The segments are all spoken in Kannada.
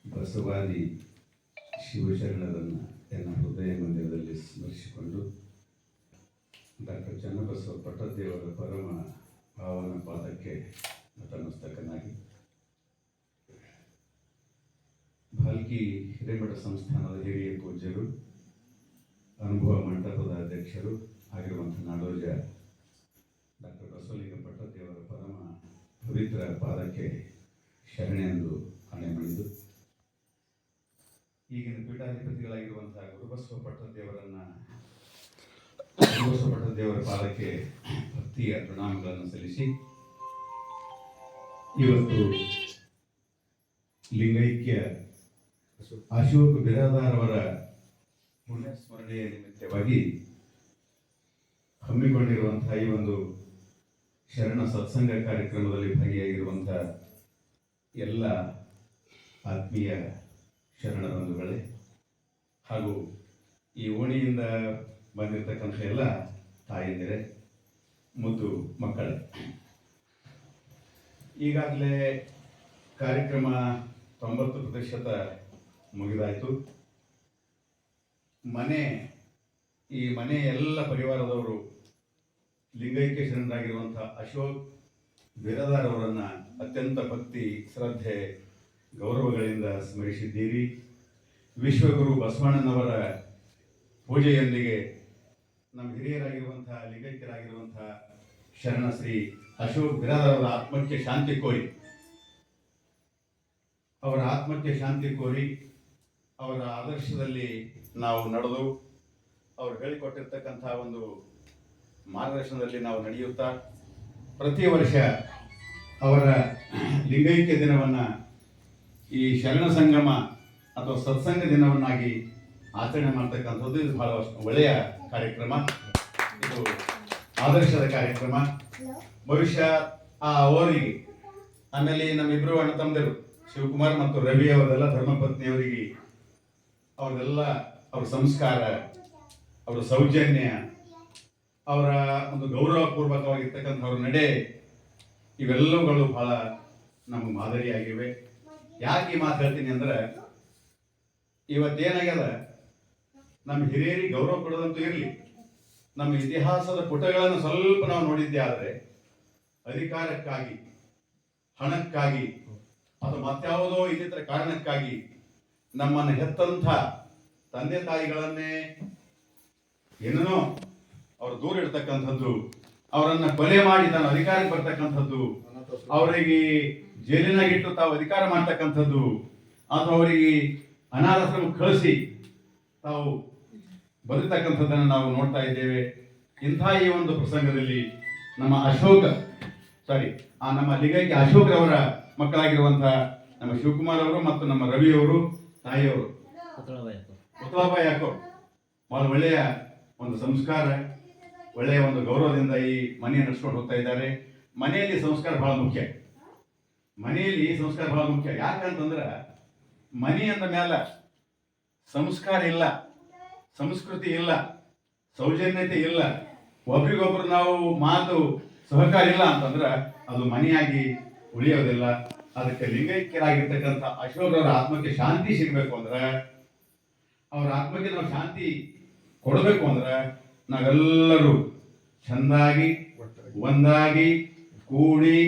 ಬಸವಾದಿ ಶಿವಶರಣರನ್ನು ತನ್ನ ಹೃದಯ ಮಂದಿರದಲ್ಲಿ ಸ್ಮರಿಸಿಕೊಂಡು ಡಾಕ್ಟರ್ ಚನ್ನಬಸವ ಪಟ್ಟದೇವರ ಪರಮ ಪಾವನ ಪಾದಕ್ಕೆ ನತಮಸ್ತಕನಾಗಿ ಭಾಲ್ಕಿ ಹಿರೇಮಠ ಸಂಸ್ಥಾನದ ಹಿರಿಯ ಪೂಜ್ಯರು, ಅನುಭವ ಮಂಟಪದ ಅಧ್ಯಕ್ಷರು ಆಗಿರುವಂಥ ನಾಡೋಜ ಡಾಕ್ಟರ್ ಬಸವಲಿಂಗ ಪಟ್ಟದೇವರ ಪರಮ ಪವಿತ್ರ ಪಾದಕ್ಕೆ ಶರಣೆಂದು ಆಣೆ ಮಾಡಿದ್ದು, ಈಗಿನ ಪೀಠಾಧಿಪತಿಗಳಾಗಿರುವಂತಹ ಗುರುಬಸವ ಪಟ್ಟದೇವರ ಪಾದಕ್ಕೆ ಭಕ್ತಿಯ ಪ್ರಣಾಮಗಳನ್ನು ಸಲ್ಲಿಸಿ, ಇವತ್ತು ಲಿಂಗೈಕ್ಯ ಅಶೋಕ್ ಬಿರಾದಾರ್ ಅವರ ಪುಣ್ಯಸ್ಮರಣೆಯ ನಿಮಿತ್ತವಾಗಿ ಹಮ್ಮಿಕೊಂಡಿರುವಂತಹ ಈ ಒಂದು ಶರಣ ಸತ್ಸಂಗ ಕಾರ್ಯಕ್ರಮದಲ್ಲಿ ಭಾಗಿಯಾಗಿರುವಂತಹ ಎಲ್ಲ ಆತ್ಮೀಯ ಶರಣ ಬಂಧುಗಳೇ ಹಾಗೂ ಈ ಓಣಿಯಿಂದ ಬಂದಿರತಕ್ಕಂಥ ಎಲ್ಲ ತಾಯಂದಿರೇ, ಮುದ್ದು ಮಕ್ಕಳೇ, ಈಗಾಗಲೇ ಕಾರ್ಯಕ್ರಮ 90% ಮುಗಿದಾಯಿತು. ಈ ಮನೆ ಎಲ್ಲ ಪರಿವಾರದವರು ಲಿಂಗೈಕ್ಯ ಶರಣರಾಗಿರುವಂಥ ಅಶೋಕ್ ಬಿರಾದಾರ್ ಅವರನ್ನು ಅತ್ಯಂತ ಭಕ್ತಿ, ಶ್ರದ್ಧೆ, ಗೌರವಗಳಿಂದ ಸ್ಮರಿಸಿದ್ದೀರಿ. ವಿಶ್ವಗುರು ಬಸವಣ್ಣನವರ ಪೂಜೆಯೊಂದಿಗೆ ನಮ್ಮ ಹಿರಿಯರಾಗಿರುವಂಥ ಲಿಂಗೈಕ್ಯರಾಗಿರುವಂಥ ಶರಣ ಶ್ರೀ ಅಶೋಕ್ ಬಿರಾದಾರ್ ಅವರ ಆತ್ಮಕ್ಕೆ ಶಾಂತಿ ಕೋರಿ, ಅವರ ಆದರ್ಶದಲ್ಲಿ ನಾವು ನಡೆದು ಅವರು ಹೇಳಿಕೊಟ್ಟಿರ್ತಕ್ಕಂಥ ಒಂದು ಮಾರ್ಗದರ್ಶನದಲ್ಲಿ ನಾವು ನಡೆಯುತ್ತಾ ಪ್ರತಿ ವರ್ಷ ಅವರ ಲಿಂಗೈಕ್ಯ ದಿನವನ್ನು ಈ ಶರಣ ಸಂಗಮ ಅಥವಾ ಸತ್ಸಂಗ ದಿನವನ್ನಾಗಿ ಆಚರಣೆ ಮಾಡ್ತಕ್ಕಂಥದ್ದು ಇದು ಬಹಳ ಒಳ್ಳೆಯ ಕಾರ್ಯಕ್ರಮ. ಇದು ಆದರ್ಶದ ಕಾರ್ಯಕ್ರಮ. ಬಹುಶಃ ಅವರಿಗೆ, ಆಮೇಲೆ ನಮ್ಮಿಬ್ಬರು ಅಣ್ಣ ತಮ್ಮದರು ಶಿವಕುಮಾರ್ ಮತ್ತು ರವಿ ಅವರೆಲ್ಲ ಧರ್ಮಪತ್ನಿಯವರಿಗೆ ಅವ್ರ ಸಂಸ್ಕಾರ, ಅವರ ಸೌಜನ್ಯ, ಅವರ ಒಂದು ಗೌರವಪೂರ್ವಕವಾಗಿರ್ತಕ್ಕಂಥ ಅವ್ರ ನಡೆ, ಇವೆಲ್ಲವುಗಳು ಬಹಳ ನಮಗೆ ಮಾದರಿಯಾಗಿವೆ. ಯಾಕೆ ಈ ಮಾತು ಹೇಳ್ತೀನಿ ಅಂದ್ರೆ, ಇವತ್ತೇನಾಗ್ಯದ, ನಮ್ಮ ಹಿರಿಯರಿಗೆ ಗೌರವ ಕೊಡೋದಂತೂ ಇರಲಿ, ನಮ್ಮ ಇತಿಹಾಸದ ಪುಟಗಳನ್ನು ಸ್ವಲ್ಪ ನಾವು ನೋಡಿದ್ದೇ ಆದರೆ ಅಧಿಕಾರಕ್ಕಾಗಿ, ಹಣಕ್ಕಾಗಿ ಅಥವಾ ಮತ್ಯಾವುದೋ ಇನ್ನಿತರ ಕಾರಣಕ್ಕಾಗಿ ನಮ್ಮನ್ನು ಹೆತ್ತಂಥ ತಂದೆ ತಾಯಿಗಳನ್ನೇ ಏನೇನೋ ಅವರು ದೂರ ಇಡ್ತಕ್ಕಂಥದ್ದು, ಅವರನ್ನು ಕೊಲೆ ಮಾಡಿ ತಾನು ಅಧಿಕಾರಕ್ಕೆ ಬರ್ತಕ್ಕಂಥದ್ದು, ಅವರಿಗೆ ಜೈಲಿನಾಗಿಟ್ಟು ತಾವು ಅಧಿಕಾರ ಮಾಡ್ತಕ್ಕಂಥದ್ದು, ಅಥವಾ ಅವರಿಗೆ ಅನಾಥಾಶ್ರಮಕ್ಕೆ ಕಳಿಸಿ ತಾವು ಬದುಕ್ತಕ್ಕಂಥದ್ದನ್ನು ನಾವು ನೋಡ್ತಾ ಇದ್ದೇವೆ. ಇಂಥ ಈ ಒಂದು ಪ್ರಸಂಗದಲ್ಲಿ ನಮ್ಮ ಲಿಂಗೈಕ್ಯ ಅಶೋಕ್ರವರ ಮಕ್ಕಳಾಗಿರುವಂಥ ನಮ್ಮ ಶಿವಕುಮಾರ್ ಅವರು ಮತ್ತು ನಮ್ಮ ರವಿಯವರು ತಾಯಿಯವರು ಪುತಳಾಬಾಯಿ ಯಾಕೋರ್ ಬಹಳ ಒಳ್ಳೆಯ ಒಂದು ಸಂಸ್ಕಾರ, ಒಳ್ಳೆಯ ಒಂದು ಗೌರವದಿಂದ ಈ ಮನೆ ನಡೆಸ್ಕೊಂಡು ಹೋಗ್ತಾ ಇದ್ದಾರೆ. ಮನೆಯಲ್ಲಿ ಸಂಸ್ಕಾರ ಬಹಳ ಮುಖ್ಯ. ಯಾಕಂತಂದ್ರೆ ಮನೆ ಅಂದ ಮೇಲೆ ಸಂಸ್ಕಾರ ಇಲ್ಲ, ಸಂಸ್ಕೃತಿ ಇಲ್ಲ, ಸೌಜನ್ಯತೆ ಇಲ್ಲ, ಒಬ್ರಿಗೊಬ್ರು ನಾವು ಮಾತು ಸಹಕಾರ ಇಲ್ಲ ಅಂತಂದ್ರೆ ಅದು ಮನೆಯಾಗಿ ಉಳಿಯೋದಿಲ್ಲ. ಅದಕ್ಕೆ ಲಿಂಗೈಕ್ಯರಾಗಿರ್ತಕ್ಕಂಥ ಅಶೋಕರವರ ಆತ್ಮಕ್ಕೆ ಶಾಂತಿ ಸಿಗಬೇಕು ಅಂದ್ರೆ, ಅವರ ಆತ್ಮಕ್ಕೆ ನಾವು ಶಾಂತಿ ಕೊಡಬೇಕು ಅಂದ್ರೆ, ನಾವೆಲ್ಲರೂ ಚಂದಾಗಿ ಒಂದಾಗಿ ಕೂಡಿ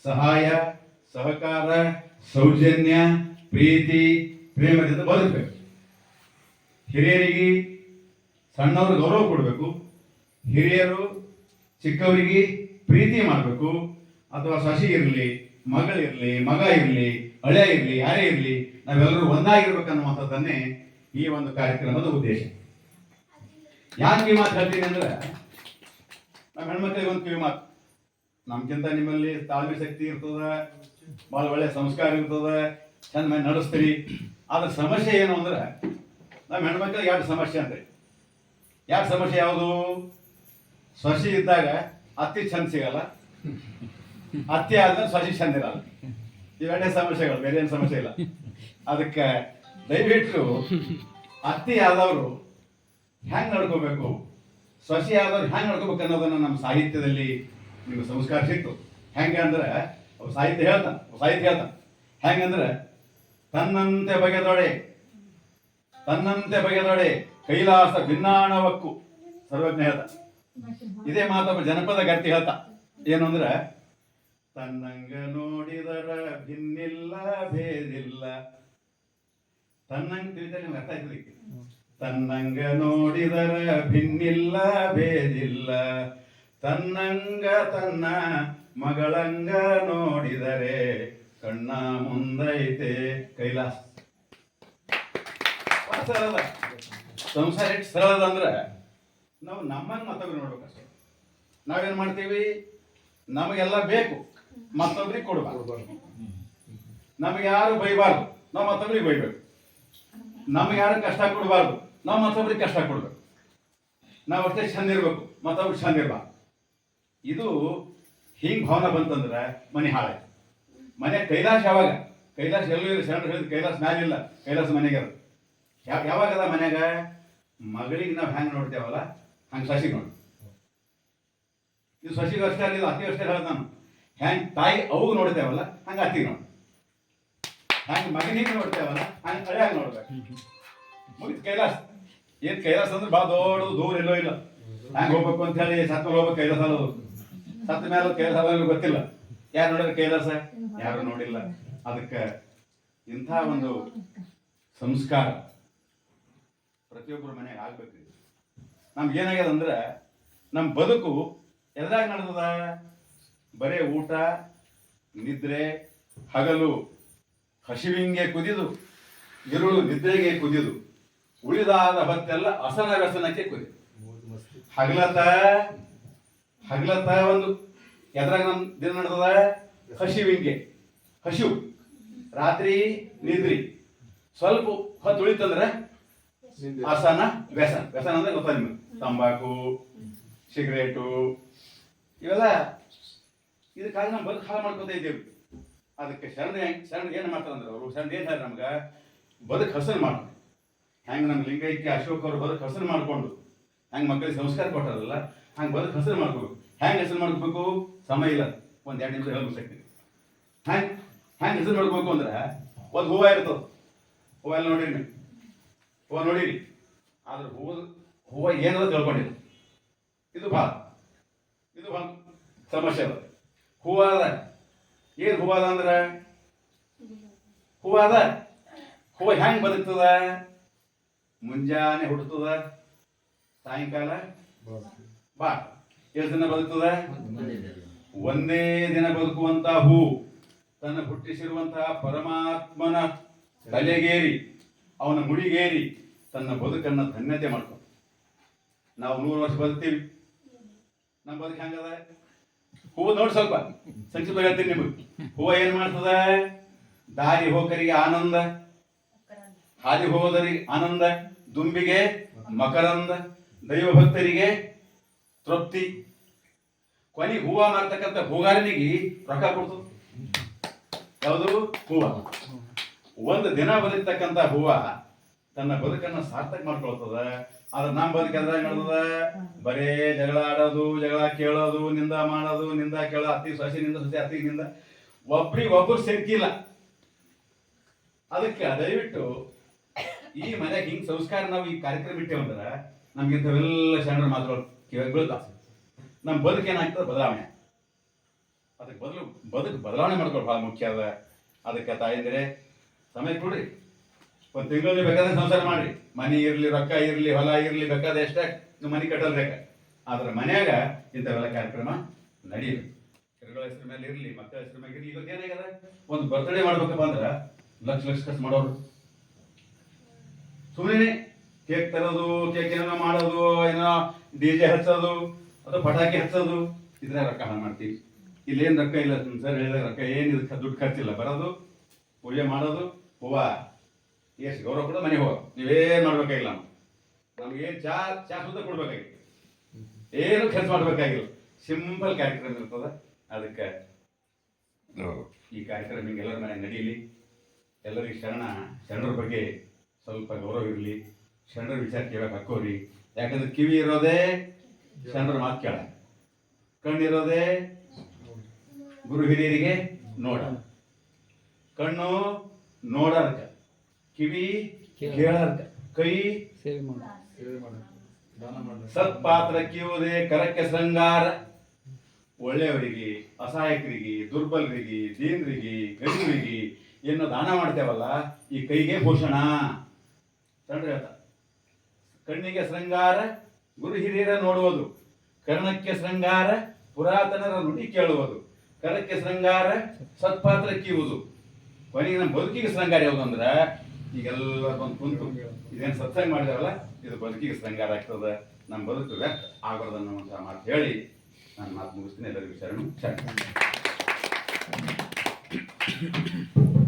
ಸಹಾಯ, ಸಹಕಾರ, ಸೌಜನ್ಯ, ಪ್ರೀತಿ, ಪ್ರೇಮದಿಂದ ಬದುಕಬೇಕು. ಹಿರಿಯರಿಗೆ ಸಣ್ಣವರು ಗೌರವ ಕೊಡಬೇಕು, ಹಿರಿಯರು ಚಿಕ್ಕವರಿಗೆ ಪ್ರೀತಿ ಮಾಡಬೇಕು. ಅಥವಾ ಸಸಿ ಇರಲಿ, ಮಗಳಿರಲಿ, ಮಗ ಇರಲಿ, ಹಳೆಯ ಇರಲಿ, ಯಾರೇ ಇರಲಿ, ನಾವೆಲ್ಲರೂ ಒಂದಾಗಿರ್ಬೇಕನ್ನುವಂಥದ್ದನ್ನೇ ಈ ಒಂದು ಕಾರ್ಯಕ್ರಮದ ಉದ್ದೇಶ. ಯಾಕೆ ಈ ಮಾತು ಹೇಳ್ತೀನಿ ಅಂದ್ರೆ, ನಮ್ಮ ಹೆಣ್ಮಕ್ಳಿಗೆ ಒಂದು ಕಿವಿ ಮಾತು, ನಮ್ಗಿಂತ ನಿಮ್ಮಲ್ಲಿ ತಾಳ್ಮೆ ಶಕ್ತಿ ಇರ್ತದ, ಭಾಳ ಒಳ್ಳೆ ಸಂಸ್ಕಾರ ಇರ್ತದ, ಚಂದ ಮೇಲೆ ನಡೆಸ್ತೀರಿ. ಆದ್ರೆ ಸಮಸ್ಯೆ ಏನು ಅಂದ್ರೆ, ನಮ್ಮ ಹೆಣ್ಮಕ್ಳಿಗೆ 2 ಸಮಸ್ಯೆ ಅಂದ್ರೆ, 2 ಸಮಸ್ಯೆ ಯಾವುದು? ಸೊಸಿ ಇದ್ದಾಗ ಅತ್ತಿ ಚಂದ ಸಿಗಲ್ಲ, ಅತ್ತಿ ಆದ್ಮೇಲೆ ಸೊಸಿ ಚಂದ ಇರಲ್ಲ. ಇವೆರಡೇ ಸಮಸ್ಯೆಗಳು, ಬೇರೆ ಏನು ಸಮಸ್ಯೆ ಇಲ್ಲ. ಅದಕ್ಕೆ ದಯವಿಟ್ಟು ಅತ್ತಿ ಆದವರು ಹೆಂಗೆ ನಡ್ಕೋಬೇಕು, ಸೊಸಿ ಆದವ್ರು ಹೆಂಗೆ ನಡ್ಕೋಬೇಕು ಅನ್ನೋದನ್ನು ನಮ್ಮ ಸಾಹಿತ್ಯದಲ್ಲಿ ನಿಮ್ಗೆ ಸಂಸ್ಕಾರ ಸಿಕ್ತು. ಹೆಂಗೆ ಅಂದ್ರೆ, ಸಾಹಿತ್ಯ ಹೇಳ್ತಾನೆ ಹೆಂಗಂದ್ರೆ ತನ್ನಂತೆ ಬಗೆದೊಡೆ ಕೈಲಾಸ ಭಿನ್ನಾಣವಕ್ಕು ಸರ್ವಜ್ಞ ಹೇಳ್ತ. ಇದೇ ಮಾತೊಬ್ಬ ಜನಪದ ಗರ್ತಿ ಹೇಳ್ತಾ ಏನು ಅಂದ್ರೆ ತನ್ನಂಗ ನೋಡಿದರ ಭಿನ್ನಿಲ್ಲ ಭೇದಿಲ್ಲ. ತನ್ನಂಗ ತಿಳಿದಲ್ಲಿ ನಿಮ್ಗೆ ಅರ್ಥ ಆಯ್ತದೆ. ತನ್ನಂಗ ನೋಡಿದರ ಭಿನ್ನಿಲ್ಲ ಭೇದಿಲ್ಲ, ತನ್ನಂಗ ತನ್ನ ಮಗಳಂಗ ನೋಡಿದರೆ ಕಣ್ಣ ಮುಂದೈತೆ ಕೈಲಾಸ. ಸರಳ ಸಂಸಾರ ಎಷ್ಟು ಸರಳದ ಅಂದ್ರೆ ನಾವು ನಮ್ಮನ್ನು ಮತ್ತೊಬ್ರಿಗೆ ನೋಡ್ಬೇಕಷ್ಟೇ. ನಾವೇನು ಮಾಡ್ತೀವಿ, ನಮಗೆಲ್ಲ ಬೇಕು, ಮತ್ತೊಬ್ರಿಗೆ ಕೊಡಬಾರ್ದು. ನಮಗೆ ಯಾರು ಬೈಬಾರ್ದು, ನಾವು ಮತ್ತೊಬ್ರಿಗೆ ಬೈಬೇಕು. ನಮಗೆ ಯಾರು ಕಷ್ಟ ಕೊಡಬಾರ್ದು, ನಾವು ಮತ್ತೊಬ್ರಿಗೆ ಕಷ್ಟ ಕೊಡ್ಬೇಕು. ನಾವು ಅಷ್ಟೇ ಚಂದ ಇರ್ಬೇಕು, ಮತ್ತೊಬ್ರಿಗೆ ಚಂದ ಇರ್ಬಾರ್ದು. ಇದು ಹಿಂಗೆ ಭಾವನೆ ಬಂತಂದ್ರೆ ಮನೆ ಹಾಳಾಯ್ತು. ಮನೆ ಕೈಲಾಸ ಯಾವಾಗ? ಕೈಲಾಸ ಎಲ್ಲೂ ಇಲ್ಲ. ಶರಣರು ಹೇಳಿದ ಕೈಲಾಸ ಮ್ಯಾಲಿಲ್ಲ, ಕೈಲಾಸ ಮನೆಗೆ ಅದು. ಯಾವಾಗದ ಮನ್ಯಾಗ ಮಗಳಿಗೆ ನಾವು ಹೆಂಗೆ ನೋಡ್ತೇವಲ್ಲ ಹಂಗೆ ಸಸಿಗೆ ನೋಡಿ. ಇದು ಸಸಿಗೆ ಅಷ್ಟೇ ಅಲ್ಲ, ಅತಿ ಅಷ್ಟೇ ಹೇಳ್ದ ನಾನು. ಹೆಂಗೆ ತಾಯಿ ಅವು ನೋಡ್ತೇವಲ್ಲ ಹಂಗೆ ಅತ್ತಿಗೆ ನೋಡಿ. ಹಂಗೆ ಮಗನಿಗೆ ನೋಡ್ತೇವಲ್ಲ ಹಂಗೆ ಹಳೆಯಾಗ ನೋಡ್ಬೇಕು. ಮುಗಿತು ಕೈಲಾಸ. ಏನು ಕೈಲಾಸ ಅಂದ್ರೆ ಭಾಳ ದೊಡ್ಡದು, ದೂರ ಎಲ್ಲೋ ಇಲ್ಲ. ಹ್ಯಾಂಗೆ ಹೋಗ್ಬೇಕು ಅಂತ ಹೇಳಿ ಸತ್ತ ಮೇಲೆ ಹೋಗ್ಬೇಕು ಕೈಲಾಸ ಅಲ್ಲದು. ಸತ್ತ ಮೇಲೆ ಕೈಲಾಸ ಅಲ್ಲ ಗೊತ್ತಿಲ್ಲ. ಯಾರು ನೋಡಿದ್ರೆ ಕೈಲಾಸ? ಯಾರು ನೋಡಿಲ್ಲ. ಅದಕ್ಕೆ ಇಂಥ ಒಂದು ಸಂಸ್ಕಾರ ಪ್ರತಿಯೊಬ್ಬರ ಮನೆಗೆ ಆಗ್ಬೇಕು. ನಮ್ಗೆ ಏನಾಗ್ಯದ ಅಂದ್ರೆ ನಮ್ಮ ಬದುಕು ಎದ್ರಾಗ ನಡೆದದ? ಬರೇ ಊಟ, ನಿದ್ರೆ, ಹಗಲು ಹಸಿವಿಂಗೆ ಕುದಿದು, ಇರುಳು ನಿದ್ರೆಗೆ ಕುದಿದು, ಉಳಿದಾದ ಹೊತ್ತೆಲ್ಲ ಅಸನ ವ್ಯಸನಕ್ಕೆ ಕುದಿದು. ಹಗಲತ್ತ ಒಂದು ಎದ್ರಾಗ ನಮ್ಮ ದಿನ ನಡೆದದ? ಹಸಿವಿಂಗೆ ಹಸಿವು, ರಾತ್ರಿ ನಿದ್ರಿ, ಸ್ವಲ್ಪ ಹೊತ್ತು ಉಳಿತಂದ್ರೆ ಆಸನ ವ್ಯಸನ ಅಂದ್ರೆ ಗೊತ್ತಾ ನಿಮ್ಗೆ? ತಂಬಾಕು, ಸಿಗರೇಟು ಇವೆಲ್ಲ. ಇದಕ್ಕಾಗಿ ನಾವು ಬದುಕು ಹಾಳು ಮಾಡ್ಕೊತಾ ಇದ್ದೇವೆ. ಅದಕ್ಕೆ ಶರಣ ಏನು ಮಾಡ್ತಾರಂದ್ರೆ ಅವರು ಶರಣ ಏನು ಹೇಳ್ತಾರೆ ನಮ್ಗೆ? ಬದುಕು ಹಸನು ಮಾಡೋದು. ಹೆಂಗೆ ನಮ್ಮ ಲಿಂಗೈಕ್ಯ ಅಶೋಕ್ ಅವರು ಬದುಕು ಹಸನು ಮಾಡಿಕೊಂಡು ಹೆಂಗೆ ಮಕ್ಕಳಿಗೆ ಸಂಸ್ಕಾರ ಕೊಟ್ಟಾರಲ್ಲ ಹಂಗೆ ಬದುಕು ಹಸನು ಮಾಡ್ಕೋಬೇಕು. ಹೆಂಗೆ ಹೆಸರು ಮಾಡ್ಕೋಬೇಕು? ಸಮಯ ಇಲ್ಲ, ಒಂದು 2 ನಿಮಿಷ ಹೇಳ್ಬಿಡ್ತೀನಿ. ಹೆಂಗೆ ಹೆಸರು ಮಾಡ್ಕೋಬೇಕು ಅಂದ್ರೆ ಒಂದು ಹೂವು ಇರ್ತದೆ. ಹೂವೆಲ್ಲ ನೋಡಿರಿ ನೀವು, ಹೂವು ನೋಡಿರಿ. ಆದ್ರೆ ಹೂವು ಏನದ ತಿಳ್ಕೊಂಡಿಲ್ಲ. ಇದು ಭಾಳ ಸಮಸ್ಯೆ ಅದ. ಹೂವು ಅದ. ಏನು ಹೂವು ಅದ ಅಂದ್ರೆ ಹೂವು ಹೆಂಗೆ ಬದುಕ್ತದ? ಮುಂಜಾನೆ ಹುಟ್ಟುತ್ತದ, ಸಾಯಂಕಾಲ ಬಾ. ಎಷ್ಟು ದಿನ ಬದುಕ್ತದ? ಒಂದೇ ದಿನ ಬದುಕುವಂತ ಹೂ ತನ್ನ ಹುಟ್ಟಿಸಿರುವಂತಹ ಪರಮಾತ್ಮನ ತಲೆಗೇರಿ ಅವನ ಮುಡಿಗೇರಿ ತನ್ನ ಬದುಕನ್ನು ಧನ್ಯತೆ ಮಾಡ್ಕೊ. ನಾವು 100 ವರ್ಷ ಬದುಕ್ತೀವಿ. ನಮ್ಮ ಬದುಕು ಹೆಂಗದ? ಹೂವು ನೋಡಿ ಸ್ವಲ್ಪ ಸಂಕ್ಷಿಪ್ತ ಹೇಳ್ತೀನಿ ನಿಮಗೆ. ಹೂವು ಏನ್ ಮಾಡ್ತದ? ದಾರಿ ಹೋಕರಿಗೆ ಆನಂದ, ಹಾದಿ ಹೋದರಿಗೆ ಆನಂದ, ದುಂಬಿಗೆ ಮಕರಂದ, ದೈವ ಭಕ್ತರಿಗೆ ತೃಪ್ತಿ. ಕೊನೆಗೆ ಹೂವ ಮಾಡ್ತಕ್ಕಂಥ ಹೂಗಾರನಿಗೆ ರೊಕ್ಕ ಕೊಡ್ತದೆ. ಯಾವುದು? ಹೂವ. ಒಂದು ದಿನ ಬದುಕ್ತಕ್ಕಂಥ ಹೂವ ತನ್ನ ಬದುಕನ್ನು ಸಾರ್ಥಕ ಮಾಡ್ಕೊಳ್ತದ. ಆದ್ರೆ ನಮ್ಮ ಬದುಕೆಲ್ಲ ನಡೆದ ಬರೇ ಜಗಳ ಆಡೋದು, ಜಗಳ ಕೇಳೋದು, ನಿಂದ ಮಾಡೋದು, ನಿಂದ ಕೇಳೋ, ಅತ್ತಿ ಸೊಸೆನಿಂದ ಸೊಸೆ ಅತ್ತಿಗಿನಿಂದ ಒಬ್ರಿಗೊಬ್ರು ಸೇರ್ಕಿಲ್ಲ. ಅದಕ್ಕೆ ದಯವಿಟ್ಟು ಈ ಮನೆಗೆ ಹಿಂಗೆ ಸಂಸ್ಕಾರ ನಾವು ಈ ಕಾರ್ಯಕ್ರಮ ಇಟ್ಟೇವಂದ್ರೆ ನಮ್ಗಿಂತವೆಲ್ಲ ಶರಣರ ಮಾತುಗಳು ಕಿವಿಗೆ ಬೀಳ್ತಾವ. ನಮ್ಮ ಬದುಕು ಏನಾಗ್ತದೆ? ಬದಲಾವಣೆ. ಅದಕ್ಕೆ ಬದುಕು ಬದಲಾವಣೆ ಮಾಡ್ಕೊಳ್ಳೋದು ಭಾಳ ಮುಖ್ಯ ಅದ. ಅದಕ್ಕೆ ತಾಯಂದ್ರೆ ಸಮಯ ಕೊಡ್ರಿ. ಒಂದು ತಿಂಗಳಲ್ಲಿ ಬೇಕಾದ್ರೆ ಸಂಸಾರ ಮಾಡ್ರಿ. ಮನೆ ಇರಲಿ, ರೊಕ್ಕ ಇರಲಿ, ಹೊಲ ಇರಲಿ, ಬೇಕಾದ ಎಷ್ಟೇ ನೀವು ಮನೆ ಕಟ್ಟಲ್ಬೇಕ. ಆದ್ರೆ ಮನ್ಯಾಗ ಇಂಥವೆಲ್ಲ ಕಾರ್ಯಕ್ರಮ ನಡೀಬೇಕು. ಹೆಸರುಗಳ ಹೆಸರು ಮೇಲೆ ಇರಲಿ, ಮಕ್ಕಳ ಹೆಸರು ಮೇಲೆ ಇರಲಿ. ಇವತ್ತು ಏನಾಗ್ಯದ? ಒಂದು ಬರ್ತ್ಡೇ ಮಾಡ್ಬೇಕಪ್ಪ ಅಂದ್ರೆ ಲಕ್ಷ ಖರ್ಚು ಮಾಡೋರು. ಸುಮ್ಮನೆ ಕೇಕ್ ತರೋದು, ಕೇಕ್ ಏನೋ ಮಾಡೋದು, ಏನೋ DJ ಹಚ್ಚೋದು, ಅದು ಪಟಾಕಿ ಹಚ್ಚೋದು, ಇದ್ರಾಗ ರೊಕ್ಕ ಹಾಳು ಮಾಡ್ತೀವಿ. ಇಲ್ಲೇನು ರೊಕ್ಕ ಇಲ್ಲ ಸರ್ ಹೇಳಿದಾಗ ರೊಕ್ಕ ಏನು ಇದಕ್ಕೆ ದುಡ್ಡು ಖರ್ಚಿಲ್ಲ. ಬರೋದು, ಪೂಜೆ ಮಾಡೋದು, ಹೂವ ಎಷ್ಟು ಗೌರವ ಕೂಡ ಮನೆ ಹೋಗ. ನೀವೇನು ಮಾಡ್ಬೇಕಾಗಿಲ್ಲ. ನಮ್ಗೇನು ಚಾ ಸುತ್ತ ಕೊಡ್ಬೇಕಾಗಿಲ್ಲ, ಏನು ಖರ್ಚು ಮಾಡ್ಬೇಕಾಗಿಲ್ಲ. ಸಿಂಪಲ್ ಕಾರ್ಯಕ್ರಮ ಇರ್ತದ. ಅದಕ್ಕೆ ಈ ಕಾರ್ಯಕ್ರಮ ಹಿಂಗೆ ಎಲ್ಲರ ಮನೆ ನಡೀಲಿ. ಎಲ್ಲರಿಗೆ ಶರಣರ ಬಗ್ಗೆ ಸ್ವಲ್ಪ ಗೌರವ ಇರಲಿ. ಶರಣರ ವಿಚಾರ ಕೇಳಕ್ಕೆ ಹಾಕೋರಿ. ಯಾಕಂದ್ರೆ ಕಿವಿ ಇರೋದೇ ಶರಣರ ಮಾತು ಕೇಳ, ಕಣ್ಣಿರೋದೇ ಗುರು ಹಿರಿಯರಿಗೆ ನೋಡ. ಕಣ್ಣು ನೋಡರ್ಕ, ಕಿವಿ ಕೇಳರ್ಕ, ಕೈ ಸೇವೆ ಮಾಡ, ಸತ್ಪಾತ್ರ ಕಿವುದೇ ಕರಕ್ಕೆ ಶೃಂಗಾರ. ಒಳ್ಳೆಯವರಿಗೆ, ಅಸಹಾಯಕರಿಗೆ, ದುರ್ಬಲರಿಗೆ, ದೀನರಿಗೆ, ಗರೀಬರಿಗೆ ಏನು ದಾನ ಮಾಡ್ತೇವಲ್ಲ, ಈ ಕೈಗೆ ಭೂಷಣ. ಕಣ್ಣಿಗೆ ಶೃಂಗಾರ ಗುರು ಹಿರಿಯರ ನೋಡುವುದು, ಕರ್ಣಕ್ಕೆ ಶೃಂಗಾರ ಪುರಾತನರ ನುಡಿ ಕೇಳುವುದು, ಕರಕ್ಕೆ ಶೃಂಗಾರ ಸತ್ಪಾತ್ರ ಕೀವುದು. ಕೊನೆಗೆ ನಮ್ಮ ಬದುಕಿಗೆ ಶೃಂಗಾರ ಯಾವುದು ಅಂದ್ರೆ ಈಗೆಲ್ಲ ಬಂದು ಕುಂತು ಇದೇನು ಸತ್ಸಂಗ ಮಾಡಿದಾರಲ್ಲ, ಇದು ಬದುಕಿಗೆ ಶೃಂಗಾರ ಆಗ್ತದೆ. ನಮ್ಮ ಬದುಕು ವ್ಯರ್ಥ ಆಗಬಾರ್ದು ಅನ್ನುವಂಥ ಮಾತು ಹೇಳಿ ನಾನು ಮಾತು ಮುಗಿಸ್ತೀನಿ. ಎಲ್ಲರಿಗೂ ಶರಣು.